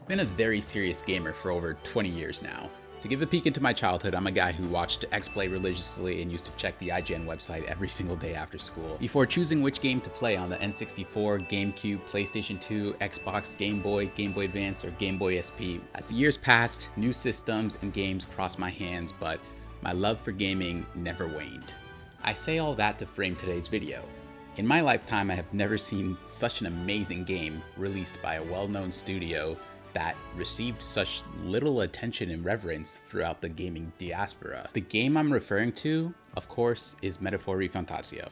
Been a very serious gamer for over 20 years now. To give a peek into my childhood, I'm a guy who watched X-Play religiously and used to check the IGN website every single day after school. Before choosing which game to play on the N64, GameCube, PlayStation 2, Xbox, Game Boy Advance, or Game Boy SP. As the years passed, new systems and games crossed my hands, but my love for gaming never waned. I say all that to frame today's video. In my lifetime, I have never seen such an amazing game released by a well-known studio that received such little attention and reverence throughout the gaming diaspora. The game I'm referring to, of course, is Metaphor ReFantazio.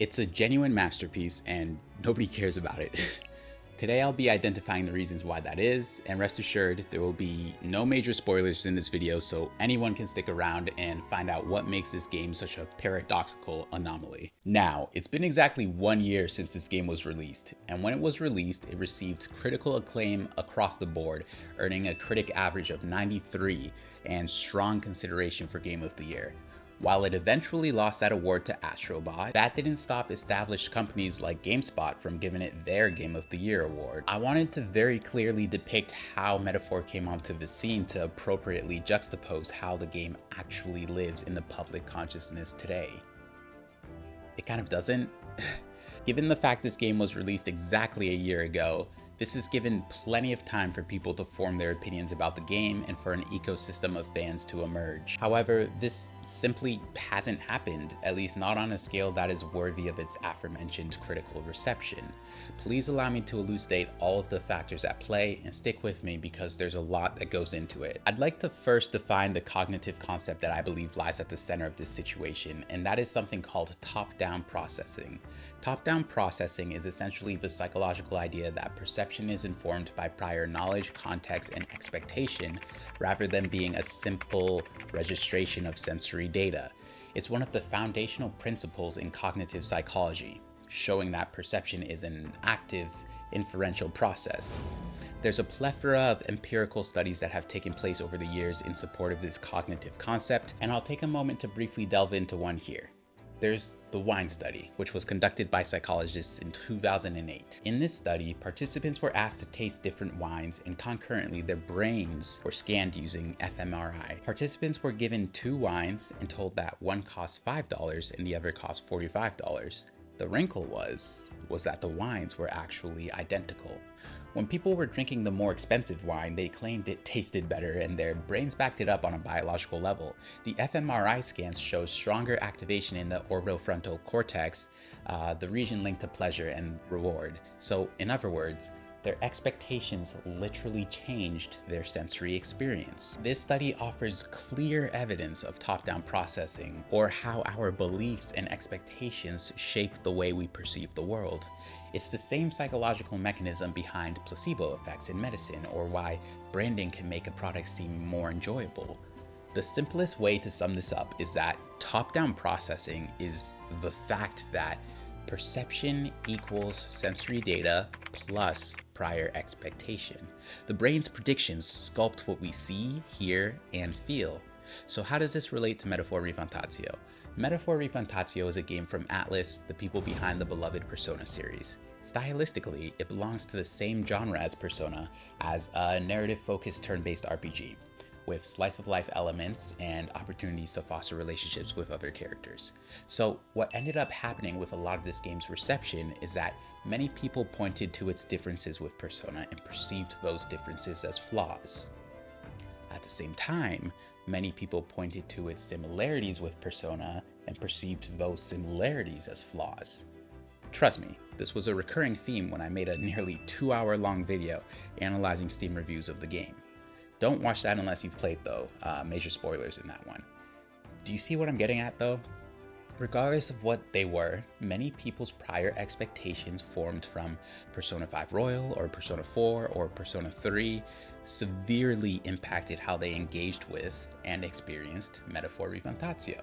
It's a genuine masterpiece and nobody cares about it. Today I'll be identifying the reasons why that is, and rest assured there will be no major spoilers in this video, so anyone can stick around and find out what makes this game such a paradoxical anomaly. Now, it's been exactly 1 year since this game was released, and when it was released, it received critical acclaim across the board, earning a critic average of 93 and strong consideration for Game of the Year. While it eventually lost that award to Astrobot, that didn't stop established companies like GameSpot from giving it their Game of the Year award. I wanted to very clearly depict how Metaphor came onto the scene to appropriately juxtapose how the game actually lives in the public consciousness today. It kind of doesn't. Given the fact this game was released exactly a year ago, this has given plenty of time for people to form their opinions about the game and for an ecosystem of fans to emerge. However, this simply hasn't happened, at least not on a scale that is worthy of its aforementioned critical reception. Please allow me to elucidate all of the factors at play and stick with me because there's a lot that goes into it. I'd like to first define the cognitive concept that I believe lies at the center of this situation, and that is something called top-down processing. Top-down processing is essentially the psychological idea that perception is informed by prior knowledge, context, and expectation, rather than being a simple registration of sensory data. It's one of the foundational principles in cognitive psychology, showing that perception is an active, inferential process. There's a plethora of empirical studies that have taken place over the years in support of this cognitive concept, and I'll take a moment to briefly delve into one here. There's the wine study, which was conducted by psychologists in 2008. In this study, participants were asked to taste different wines and concurrently their brains were scanned using fMRI. Participants were given 2 wines and told that one cost $5 and the other cost $45. The wrinkle was that the wines were actually identical. When people were drinking the more expensive wine, they claimed it tasted better and their brains backed it up on a biological level. The fMRI scans show stronger activation in the orbitofrontal cortex, the region linked to pleasure and reward. So in other words, their expectations literally changed their sensory experience. This study offers clear evidence of top-down processing, or how our beliefs and expectations shape the way we perceive the world. It's the same psychological mechanism behind placebo effects in medicine, or why branding can make a product seem more enjoyable. The simplest way to sum this up is that top-down processing is the fact that perception equals sensory data plus prior expectation. The brain's predictions sculpt what we see, hear, and feel. So how does this relate to Metaphor ReFantazio? Metaphor ReFantazio is a game from Atlus, the people behind the beloved Persona series. Stylistically, it belongs to the same genre as Persona, as a narrative-focused turn-based RPG, with slice-of-life elements and opportunities to foster relationships with other characters. So what ended up happening with a lot of this game's reception is that many people pointed to its differences with Persona and perceived those differences as flaws. At the same time, many people pointed to its similarities with Persona and perceived those similarities as flaws. Trust me, this was a recurring theme when I made a nearly 2-hour-long video analyzing Steam reviews of the game. Don't watch that unless you've played though, major spoilers in that one. Do you see what I'm getting at though? Regardless of what they were, many people's prior expectations formed from Persona 5 Royal or Persona 4 or Persona 3 severely impacted how they engaged with and experienced Metaphor ReFantazio.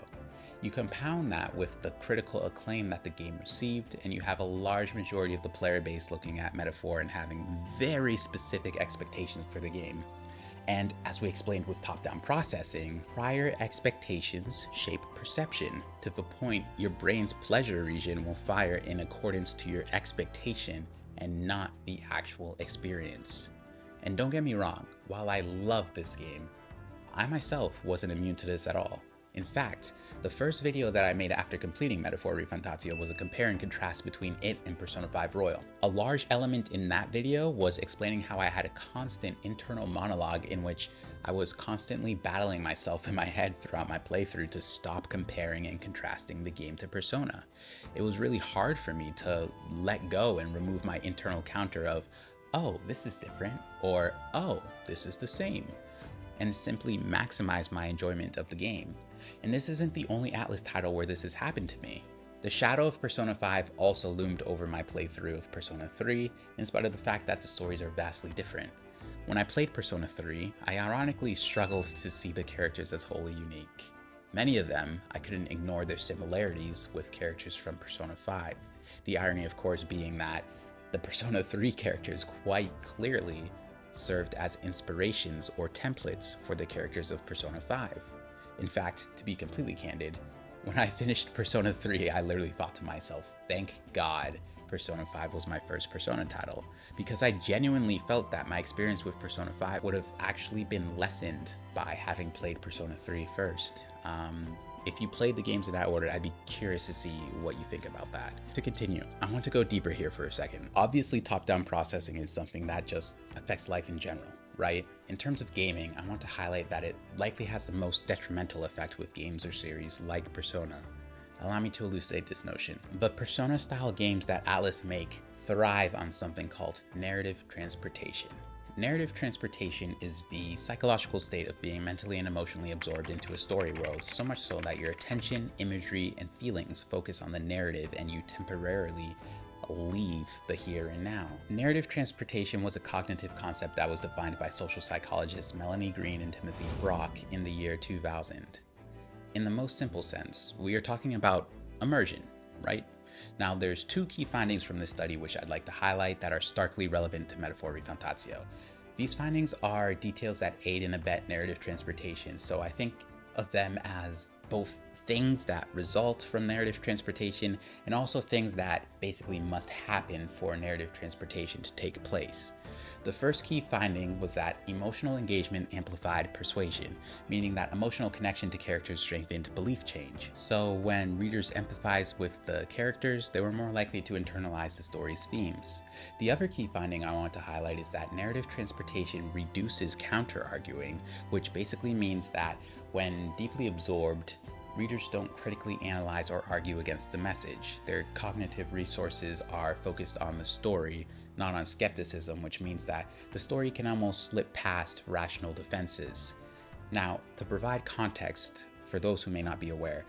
You compound that with the critical acclaim that the game received, and you have a large majority of the player base looking at Metaphor and having very specific expectations for the game. And as we explained with top-down processing, prior expectations shape perception to the point your brain's pleasure region will fire in accordance to your expectation and not the actual experience. And don't get me wrong, while I love this game, I myself wasn't immune to this at all. In fact, the first video that I made after completing Metaphor ReFuntatio was a compare and contrast between it and Persona 5 Royal. A large element in that video was explaining how I had a constant internal monologue in which I was constantly battling myself in my head throughout my playthrough to stop comparing and contrasting the game to Persona. It was really hard for me to let go and remove my internal counter of, oh, this is different, or oh, this is the same, and simply maximize my enjoyment of the game. And this isn't the only Atlus title where this has happened to me. The shadow of Persona 5 also loomed over my playthrough of Persona 3, in spite of the fact that the stories are vastly different. When I played Persona 3, I ironically struggled to see the characters as wholly unique. Many of them, I couldn't ignore their similarities with characters from Persona 5. The irony, of course, being that the Persona 3 characters quite clearly served as inspirations or templates for the characters of Persona 5. In fact, to be completely candid, when I finished Persona 3, I literally thought to myself, thank God Persona 5 was my first Persona title, because I genuinely felt that my experience with Persona 5 would have actually been lessened by having played Persona 3 first. If you played the games in that order, I'd be curious to see what you think about that. To continue, I want to go deeper here for a second. Obviously, top-down processing is something that just affects life in general, right? In terms of gaming, I want to highlight that it likely has the most detrimental effect with games or series like Persona. Allow me to elucidate this notion. The Persona-style games that Atlus make thrive on something called narrative transportation. Narrative transportation is the psychological state of being mentally and emotionally absorbed into a story world, so much so that your attention, imagery, and feelings focus on the narrative and you temporarily leave the here and now. Narrative transportation was a cognitive concept that was defined by social psychologists Melanie Green and Timothy Brock in the year 2000. In the most simple sense, we are talking about immersion, right? Now, there's two key findings from this study which I'd like to highlight that are starkly relevant to Metaphor ReFuntatio. These findings are details that aid and abet narrative transportation, so I think of them as both things that result from narrative transportation and also things that basically must happen for narrative transportation to take place. The first key finding was that emotional engagement amplified persuasion, meaning that emotional connection to characters strengthened belief change. So when readers empathize with the characters, they were more likely to internalize the story's themes. The other key finding I want to highlight is that narrative transportation reduces counter-arguing, which basically means that when deeply absorbed, readers don't critically analyze or argue against the message. Their cognitive resources are focused on the story, not on skepticism, which means that the story can almost slip past rational defenses. Now, to provide context for those who may not be aware,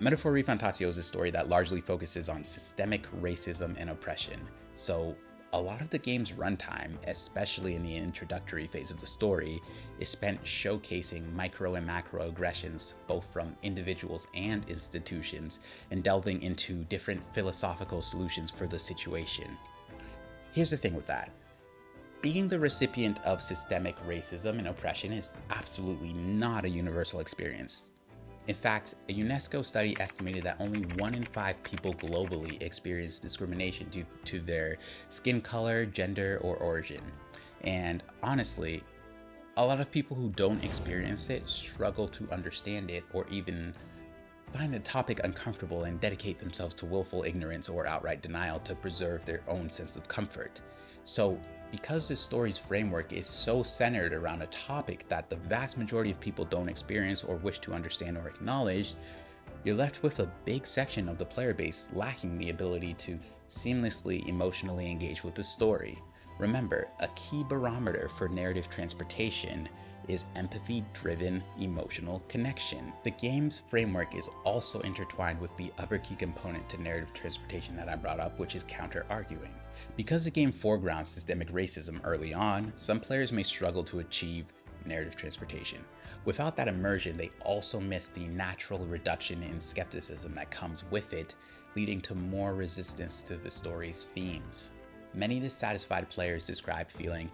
Metaphor ReFuntatio is a story that largely focuses on systemic racism and oppression. So a lot of the game's runtime, especially in the introductory phase of the story, is spent showcasing micro and macro aggressions, both from individuals and institutions, and delving into different philosophical solutions for the situation. Here's the thing with that. Being the recipient of systemic racism and oppression is absolutely not a universal experience. In fact, a UNESCO study estimated that only 1 in 5 people globally experience discrimination due to their skin color, gender, or origin. And honestly, a lot of people who don't experience it struggle to understand it or even find the topic uncomfortable and dedicate themselves to willful ignorance or outright denial to preserve their own sense of comfort. So, because this story's framework is so centered around a topic that the vast majority of people don't experience or wish to understand or acknowledge, you're left with a big section of the player base lacking the ability to seamlessly emotionally engage with the story. Remember, a key barometer for narrative transportation is empathy-driven emotional connection. The game's framework is also intertwined with the other key component to narrative transportation that I brought up, which is counter-arguing. Because the game foregrounds systemic racism early on, some players may struggle to achieve narrative transportation. Without that immersion, they also miss the natural reduction in skepticism that comes with it, leading to more resistance to the story's themes. Many dissatisfied players describe feeling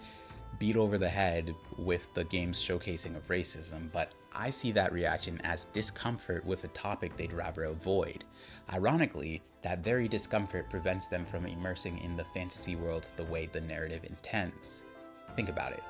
beat over the head with the game's showcasing of racism, but I see that reaction as discomfort with a topic they'd rather avoid. Ironically, that very discomfort prevents them from immersing in the fantasy world the way the narrative intends. Think about it.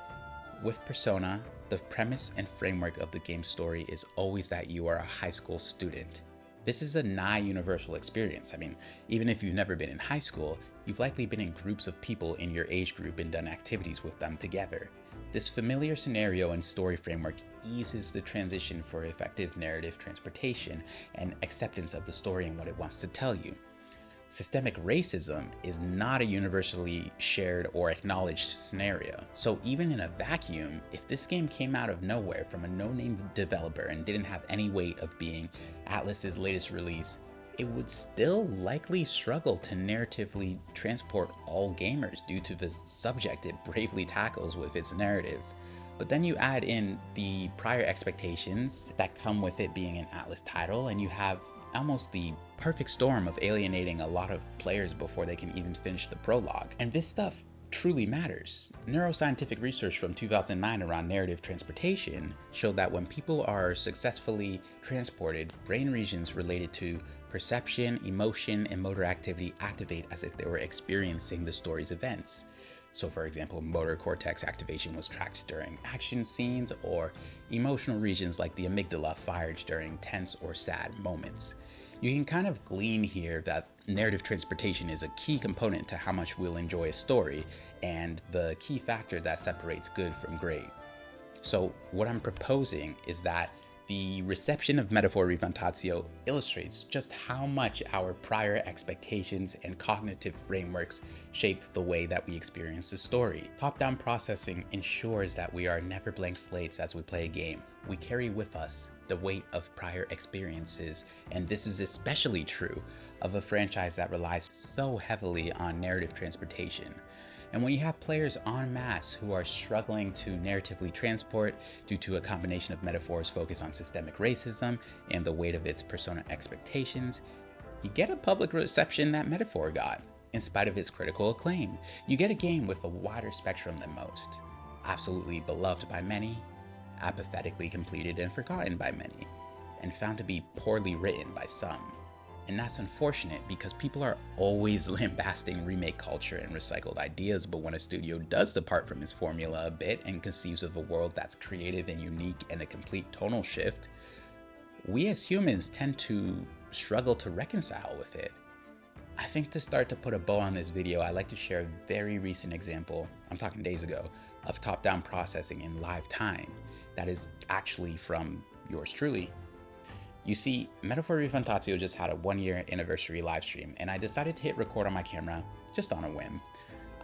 With Persona, the premise and framework of the game's story is always that you are a high school student. This is a nigh universal experience. I mean, even if you've never been in high school, you've likely been in groups of people in your age group and done activities with them together. This familiar scenario and story framework eases the transition for effective narrative transportation and acceptance of the story and what it wants to tell you. Systemic racism is not a universally shared or acknowledged scenario. So even in a vacuum, if this game came out of nowhere from a no-name developer and didn't have any weight of being Atlus's latest release, it would still likely struggle to narratively transport all gamers due to the subject it bravely tackles with its narrative. But then you add in the prior expectations that come with it being an Atlus title, and you have almost the perfect storm of alienating a lot of players before they can even finish the prologue. And this stuff truly matters. Neuroscientific research from 2009 around narrative transportation showed that when people are successfully transported, brain regions related to perception, emotion, and motor activity activate as if they were experiencing the story's events. So for example, motor cortex activation was tracked during action scenes, or emotional regions like the amygdala fired during tense or sad moments. You can kind of glean here that narrative transportation is a key component to how much we'll enjoy a story, and the key factor that separates good from great. So what I'm proposing is that the reception of Metaphor ReFantazio illustrates just how much our prior expectations and cognitive frameworks shape the way that we experience the story. Top-down processing ensures that we are never blank slates as we play a game. We carry with us the weight of prior experiences, and this is especially true of a franchise that relies so heavily on narrative transportation. And when you have players en masse who are struggling to narratively transport due to a combination of Metaphor's focus on systemic racism and the weight of its Persona expectations, you get a public reception that Metaphor got. In spite of its critical acclaim, you get a game with a wider spectrum than most. Absolutely beloved by many, apathetically completed and forgotten by many, and found to be poorly written by some. And that's unfortunate because people are always lambasting remake culture and recycled ideas, but when a studio does depart from its formula a bit and conceives of a world that's creative and unique and a complete tonal shift, we as humans tend to struggle to reconcile with it. I think to start to put a bow on this video, I'd like to share a very recent example, I'm talking days ago, of top-down processing in live time that is actually from yours truly. You see, Metaphor ReFantazio just had a 1-year anniversary livestream, and I decided to hit record on my camera just on a whim.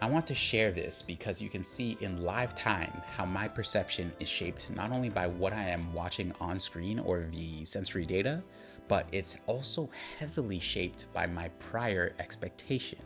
I want to share this because you can see in live time how my perception is shaped not only by what I am watching on screen or the sensory data, but it's also heavily shaped by my prior expectation.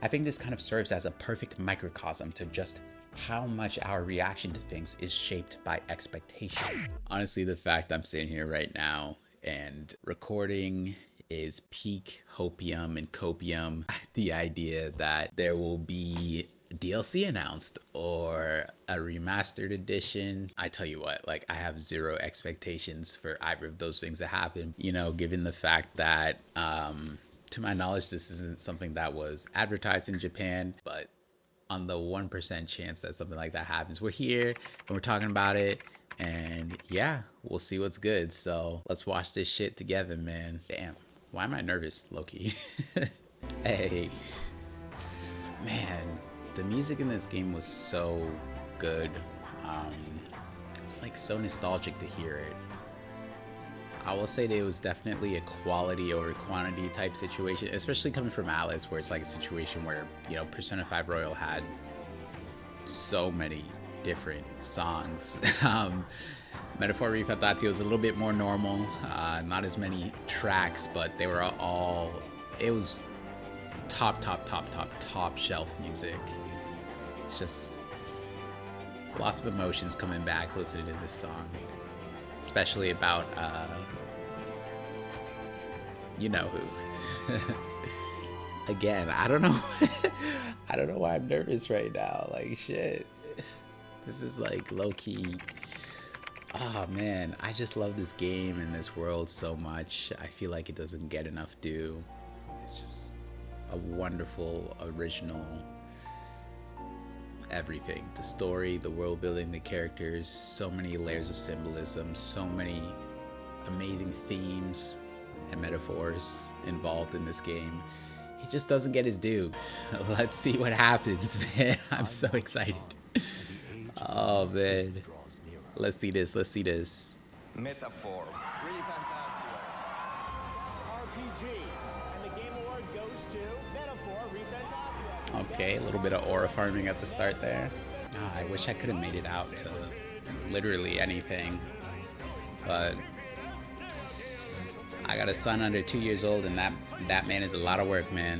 I think this kind of serves as a perfect microcosm to just how much our reaction to things is shaped by expectation. Honestly, the fact I'm sitting here right now and recording is peak hopium and copium. The idea that there will be DLC announced or a remastered edition. I tell you what, like, I have zero expectations for either of those things to happen, you know, given the fact that to my knowledge this isn't something that was advertised in Japan, but on the 1% chance that something like that happens, we're here and we're talking about it. And yeah, we'll see what's good. So let's watch this shit together, man. Damn, why am I nervous, Loki? Hey, man, the music in this game was so good. It's like so nostalgic to hear it. I will say that it was definitely a quality over quantity type situation, especially coming from Atlus, where it's like a situation where, you know, Persona 5 Royal had so many different songs. Metaphor ReFantazio was a little bit more normal, not as many tracks, but they were all, it was top shelf music. It's just lots of emotions coming back listening to this song, especially about you know who. Again, I don't know I don't know why I'm nervous right now. Like, shit, this is like low-key. Oh man, I just love this game and this world so much. I feel like it doesn't get enough due. It's just a wonderful, original, everything. The story, the world building, the characters, so many layers of symbolism, so many amazing themes and metaphors involved in this game. He just doesn't get his due. Let's see what happens, man. I'm so excited. Oh, man. Let's see this. Let's see this. Metaphor. Really fantastic. RPG. And the Game Award goes to Metaphor ReFantasia. Okay, a little bit of aura farming at the start there. Oh, I wish I could have made it out to literally anything. But I got a son under 2 years old, and that man is a lot of work, man.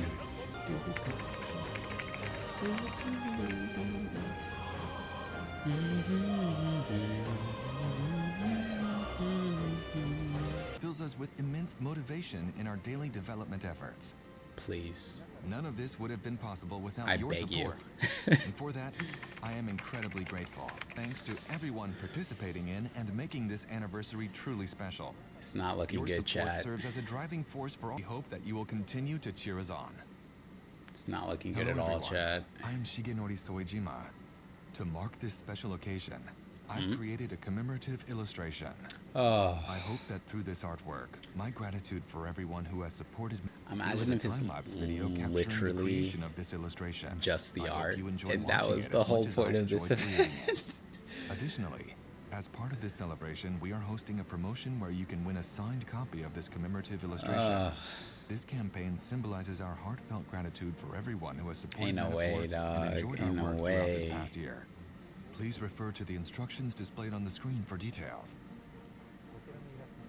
Fills us with immense motivation in our daily development efforts. Please. None of this would have been possible without I your beg you. support. And for that, I am incredibly grateful. Thanks to everyone participating in and making this anniversary truly special. It's not looking Your good, support chat. serves as a driving force for all. We hope that you will continue to cheer us on. It's not looking good Hello, at all, everyone. chat. I am Shigenori Soejima. To mark this special occasion, I've created a commemorative illustration. Oh, I hope that through this artwork, my gratitude for everyone who has supported me. Imagine There was a if it's time-lapse video capturing the literally creation of this illustration. just the I hope art, you enjoy and that watching was it the as whole much as I point of this enjoyed creating event. it. Additionally, as part of this celebration, we are hosting a promotion where you can win a signed copy of this commemorative illustration. This campaign symbolizes our heartfelt gratitude for everyone who has supported Ain't no Metaphor way, and dog. enjoyed Ain't no our work throughout this way. past year. Please refer to the instructions displayed on the screen for details.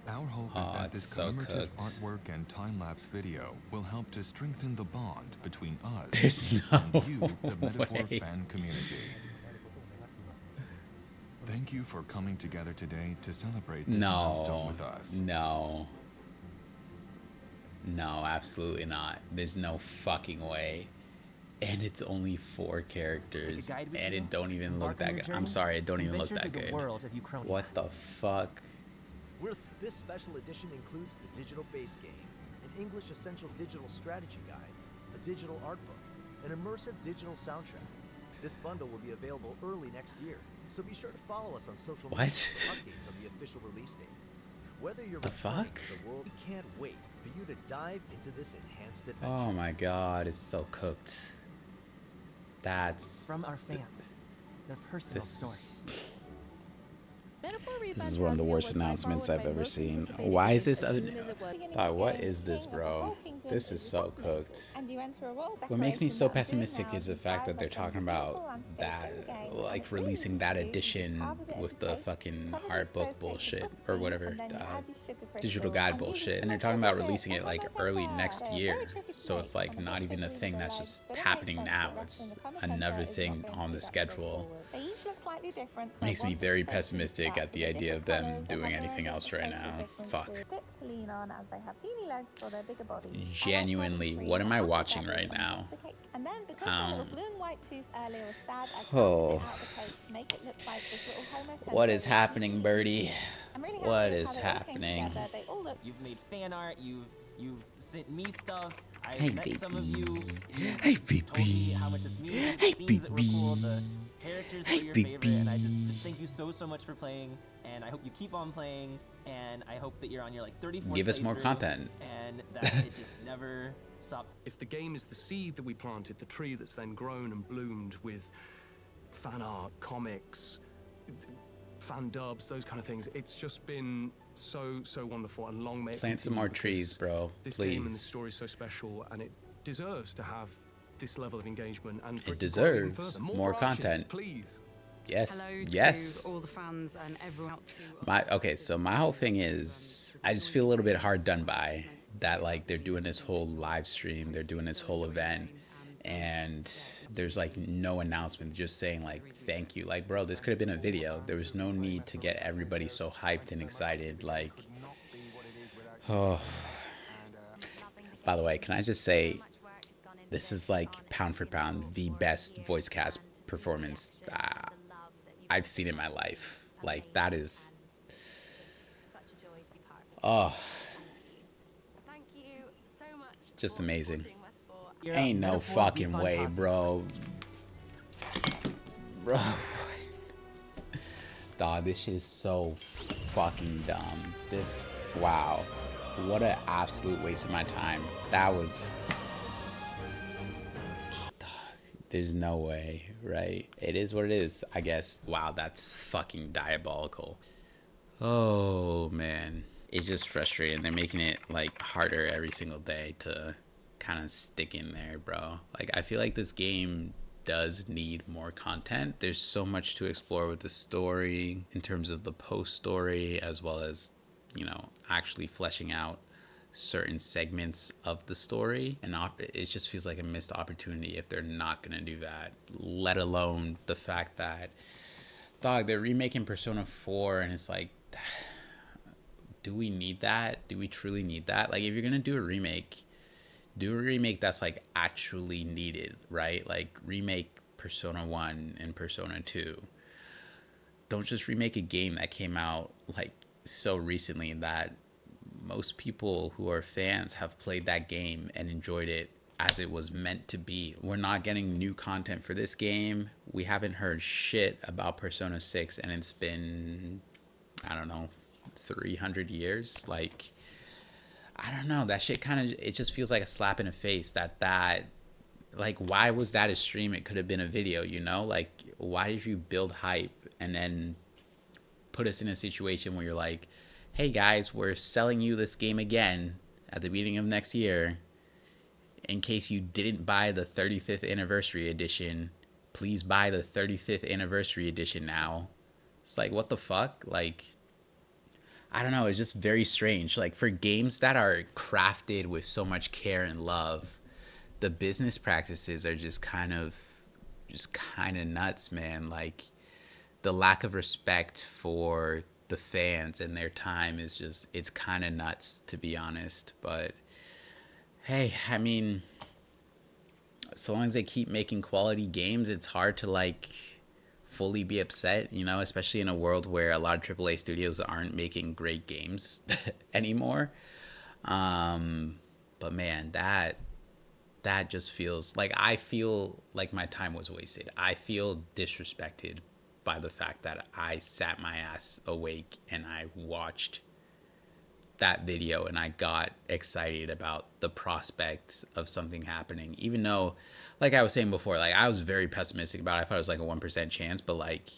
Our hope is Oh, that it's this so commemorative cooked. artwork and time-lapse video will help to strengthen the bond between us There's no and you, the Metaphor way. fan community. Thank you for coming together today to celebrate this milestone No, with us. no, no, absolutely not. There's no fucking way. And it's only 4 characters, guide with and you, it don't even look embark on that your good. I'm journey, sorry, it don't even look adventure that through the good. world of Uchronia. What the fuck? This special edition includes the digital base game, an English essential digital strategy guide, a digital art book, an immersive digital soundtrack. This bundle will be available early next year, so be sure to follow us on social media What? for updates on the official release date. Whether you're The returning fuck? to the world, we can't wait for you to dive into this enhanced adventure. Oh my god, it's so cooked. That's From our fans, their personal stories. This is one of the worst announcements I've ever seen. Why is this? Dog, what is this, bro? This is so cooked. What makes me so pessimistic is the fact that they're talking about that, like releasing that edition with the fucking art book bullshit or whatever, digital guide bullshit, and they're talking about releasing it like early next year. So it's like not even a thing that's just happening now. It's another thing on the schedule. Makes me very pessimistic at the idea of them doing anything else right now. Fuck. Genuinely, what am I watching right now? Oh. What is happening, Birdie? What is happening? You've made fan art. You've sent me stuff. I've Hey, met some of you. Hey, You've told me how much this means. Hey, the scenes that were cool. The characters Hey, were your favorite, and I just baby. thank you so much for playing. And I hope you keep on playing. And I hope that you're on your like 34th Give us more playthrough, content. and that it just never stops. If the game is the seed that we planted, the tree that's then grown and bloomed with fan art, comics, fan dubs, those kind of things, it's just been so wonderful, and long may it Plant some continue, more because trees, bro. This game and this Please. story is so special, and it deserves to have this level of engagement, and for It to grow even deserves further. more branches, content. please. Yes. Hello Yes. to all the fans and everyone out to Okay, so my whole thing is I just feel a little bit hard done by that, like they're doing this whole live stream, they're doing this whole event, and there's like no announcement, just saying like thank you. Like, bro, this could have been a video. There was no need to get everybody so hyped and excited. Like, oh. By the way, can I just say this is like pound for pound the best voice cast performance I've seen in my life. Like, that is, oh, just amazing. You're Ain't no Metaphor fucking way, ReFantasia. bro. Bro. Dog, this shit is so fucking dumb. This, wow. What an absolute waste of my time. That was... Dog, there's no way, right? It is what it is, I guess. Wow, that's fucking diabolical. Oh, man. It's just frustrating. They're making it, like, harder every single day to kind of stick in there, bro. Like, I feel like this game does need more content. There's so much to explore with the story in terms of the post story, as well as, you know, actually fleshing out certain segments of the story. And it just feels like a missed opportunity if they're not gonna do that, let alone the fact that, dog, they're remaking Persona 4 and it's like, do we need that? Do we truly need that? Like, if you're gonna do a remake, do a remake that's like actually needed, right? Like, remake Persona 1 and Persona 2. Don't just remake a game that came out like so recently that most people who are fans have played that game and enjoyed it as it was meant to be. We're not getting new content for this game. We haven't heard shit about Persona 6 and it's been, I don't know, 300 years. Like, I don't know, that shit kind of, it just feels like a slap in the face that like, why was that a stream? It could have been a video, you know? Like, why did you build hype and then put us in a situation where you're like, hey guys, we're selling you this game again at the beginning of next year. In case you didn't buy the 35th anniversary edition, please buy the 35th anniversary edition now. It's like, what the fuck? Like, I don't know, it's just very strange. Like, for games that are crafted with so much care and love, the business practices are just kind of nuts, man. Like, the lack of respect for the fans and their time is just, it's kind of nuts, to be honest. But hey, I mean, so long as they keep making quality games, it's hard to like fully be upset, you know, especially in a world where a lot of AAA studios aren't making great games anymore. But man, that just feels like, I feel like my time was wasted. I feel disrespected by the fact that I sat my ass awake and I watched that video and I got excited about the prospects of something happening, even though, like I was saying before, like, I was very pessimistic about it. I thought it was like a 1% chance, but like,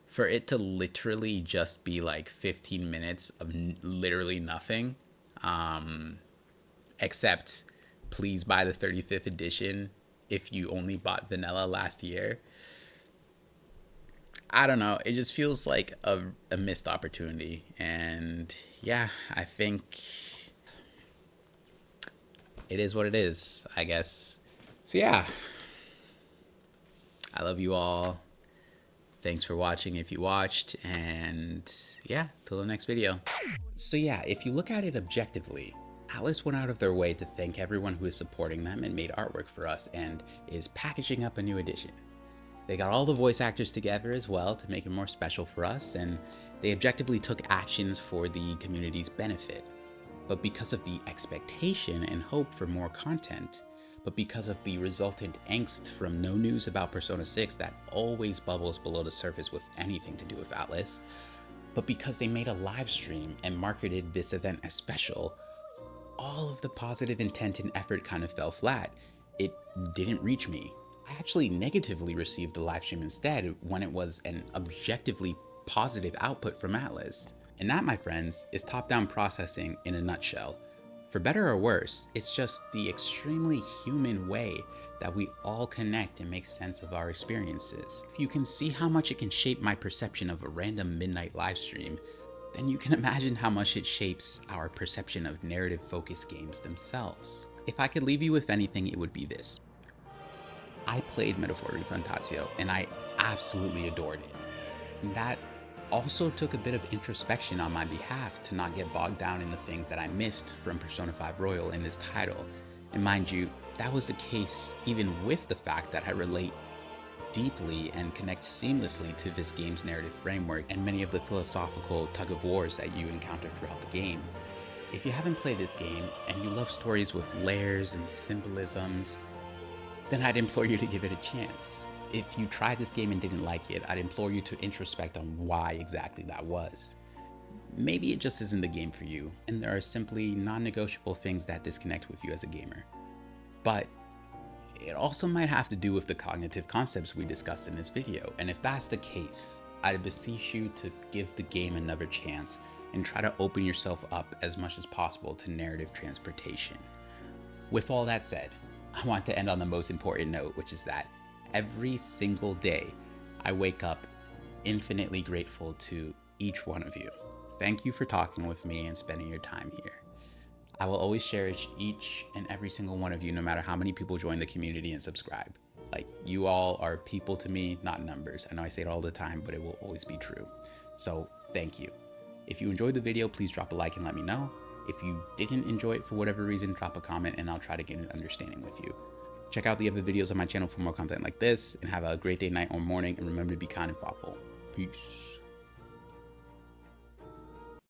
for it to literally just be like 15 minutes of literally nothing, except please buy the 35th edition if you only bought vanilla last year. I don't know. It just feels like a missed opportunity. And yeah, I think it is what it is, I guess. So yeah, I love you all. Thanks for watching if you watched. And yeah, till the next video. So yeah, if you look at it objectively, Atlus went out of their way to thank everyone who is supporting them and made artwork for us and is packaging up a new edition. They got all the voice actors together as well to make it more special for us, and they objectively took actions for the community's benefit. But because of the expectation and hope for more content, but because of the resultant angst from no news about Persona 6 that always bubbles below the surface with anything to do with Atlus, but because they made a live stream and marketed this event as special, all of the positive intent and effort kind of fell flat. It didn't reach me. I actually negatively received the live stream instead when it was an objectively positive output from Atlus. And that, my friends, is top-down processing in a nutshell. For better or worse, it's just the extremely human way that we all connect and make sense of our experiences. If you can see how much it can shape my perception of a random midnight live stream, then you can imagine how much it shapes our perception of narrative-focused games themselves. If I could leave you with anything, it would be this. I played Metaphor Refundatio, and I absolutely adored it. And that also took a bit of introspection on my behalf to not get bogged down in the things that I missed from Persona 5 Royal in this title. And mind you, that was the case even with the fact that I relate deeply and connect seamlessly to this game's narrative framework and many of the philosophical tug-of-wars that you encounter throughout the game. If you haven't played this game and you love stories with layers and symbolisms, then I'd implore you to give it a chance. if you tried this game and didn't like it, I'd implore you to introspect on why exactly that was. Maybe it just isn't the game for you, and there are simply non-negotiable things that disconnect with you as a gamer. But it also might have to do with the cognitive concepts we discussed in this video, and if that's the case, I beseech you to give the game another chance and try to open yourself up as much as possible to narrative transportation. With all that said, I want to end on the most important note, which is that every single day I wake up infinitely grateful to each one of you. Thank you for talking with me and spending your time here. I will always cherish each and every single one of you, no matter how many people join the community and subscribe. Like, you all are people to me, not numbers. I know I say it all the time, but it will always be true. So thank you. If you enjoyed the video, please drop a like and let me know. If you didn't enjoy it for whatever reason, drop a comment and I'll try to get an understanding with you. Check out the other videos on my channel for more content like this, and have a great day, night, or morning, and remember to be kind and thoughtful. Peace.